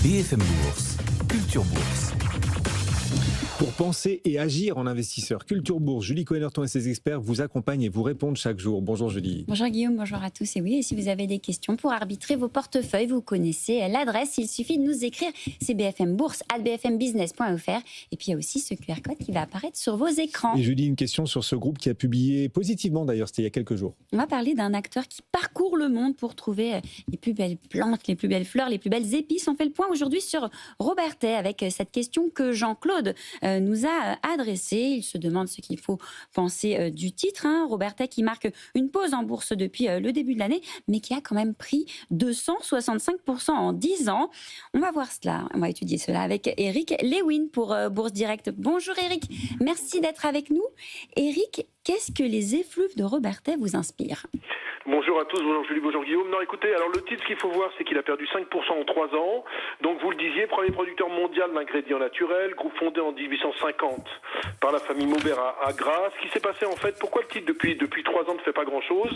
BFM Bourse, Culture Bourse. Pour penser et agir en investisseur, Culture Bourse, Julie Cohennerton et ses experts vous accompagnent et vous répondent chaque jour. Bonjour Julie. Bonjour Guillaume, bonjour à tous. Et oui, et si vous avez des questions pour arbitrer vos portefeuilles, vous connaissez l'adresse. Il suffit de nous écrire. C'est bfmbourse@bfmbusiness.fr. Et puis il y a aussi ce QR code qui va apparaître sur vos écrans. Et Julie, une question sur ce groupe qui a publié positivement d'ailleurs, c'était il y a quelques jours. On va parler d'un acteur qui parcourt le monde pour trouver les plus belles plantes, les plus belles fleurs, les plus belles épices. On fait le point aujourd'hui sur Robertet avec cette question que Jean-Claude nous a adressée. Il se demande ce qu'il faut penser du titre. Robertet qui marque une pause en bourse depuis le début de l'année, mais qui a quand même pris 265% en 10 ans. On va voir cela, on va étudier cela avec Eric Lewin pour Bourse Direct. Bonjour Eric, merci d'être avec nous. Eric, qu'est-ce que les effluves de Robertet vous inspirent ? Bonjour à tous, bonjour Julie, bonjour Guillaume. Non, écoutez, alors le titre, ce qu'il faut voir, c'est qu'il a perdu 5% en 3 ans. Donc, vous le disiez, premier producteur mondial d'ingrédients naturels, groupe fondé en 1850 par la famille Maubert à Grasse. Ce qui s'est passé, en fait, pourquoi le titre depuis 3 ans ne fait pas grand-chose ?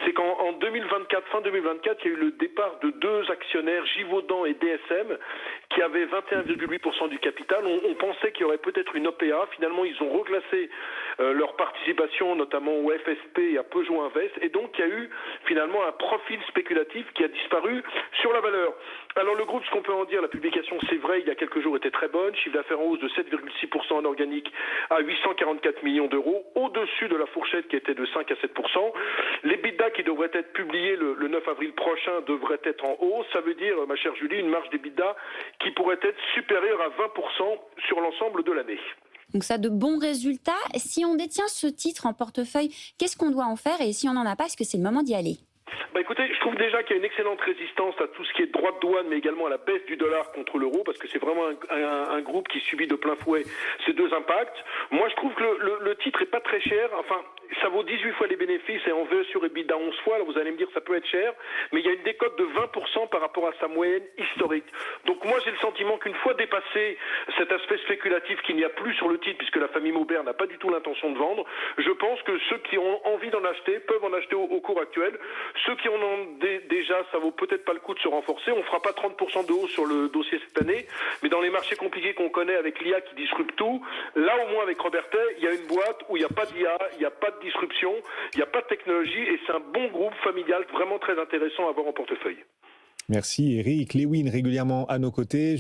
C'est qu'en 2024, fin 2024, il y a eu le départ de 2 actionnaires, Givaudan et DSM, qui avaient 21,8% du capital. On pensait qu'il y aurait peut-être une OPA. Finalement, ils ont reclassé leur participation, notamment au FSP et à Peugeot Invest. Et donc, il y a eu finalement un profil spéculatif qui a disparu sur la valeur. Alors le groupe, ce qu'on peut en dire, la publication, c'est vrai, il y a quelques jours était très bonne, chiffre d'affaires en hausse de 7,6% en organique à 844 millions d'euros, au-dessus de la fourchette qui était de 5 à 7%. L'EBITDA qui devrait être publié le 9 avril prochain devrait être en hausse. Ça veut dire, ma chère Julie, une marge d'EBITDA qui pourrait être supérieure à 20% sur l'ensemble de l'année. Donc ça, de bons résultats. Si on détient ce titre en portefeuille, qu'est-ce qu'on doit en faire ? Et si on n'en a pas, est-ce que c'est le moment d'y aller ? Écoutez, je trouve déjà qu'il y a une excellente résistance à tout ce qui est droit de douane, mais également à la baisse du dollar contre l'euro, parce que c'est vraiment un groupe qui subit de plein fouet ces 2 impacts. Moi, je trouve que le titre est pas très cher. Enfin, ça vaut 18 fois les bénéfices et en VE sur EBITDA 11 fois. Alors vous allez me dire, ça peut être cher, mais il y a une décote de 20% par rapport à sa moyenne historique. Donc moi, j'ai le sentiment qu'une fois dépassé cet aspect spéculatif qu'il n'y a plus sur le titre, puisque la famille Maubert n'a pas du tout l'intention de vendre, je pense que ceux qui ont envie d'en acheter peuvent en acheter au cours actuel. Ceux qui en ont déjà, ça vaut peut-être pas le coup de se renforcer. On fera pas 30% de hausse sur le dossier cette année, mais dans les marchés compliqués qu'on connaît avec l'IA qui disrupte tout, là au moins avec Robertet, il y a une boîte où il n'y a pas d'IA, il n'y a pas de disruption, il n'y a pas de technologie et c'est un bon groupe familial vraiment très intéressant à avoir en portefeuille. Merci Eric Lewin, régulièrement à nos côtés.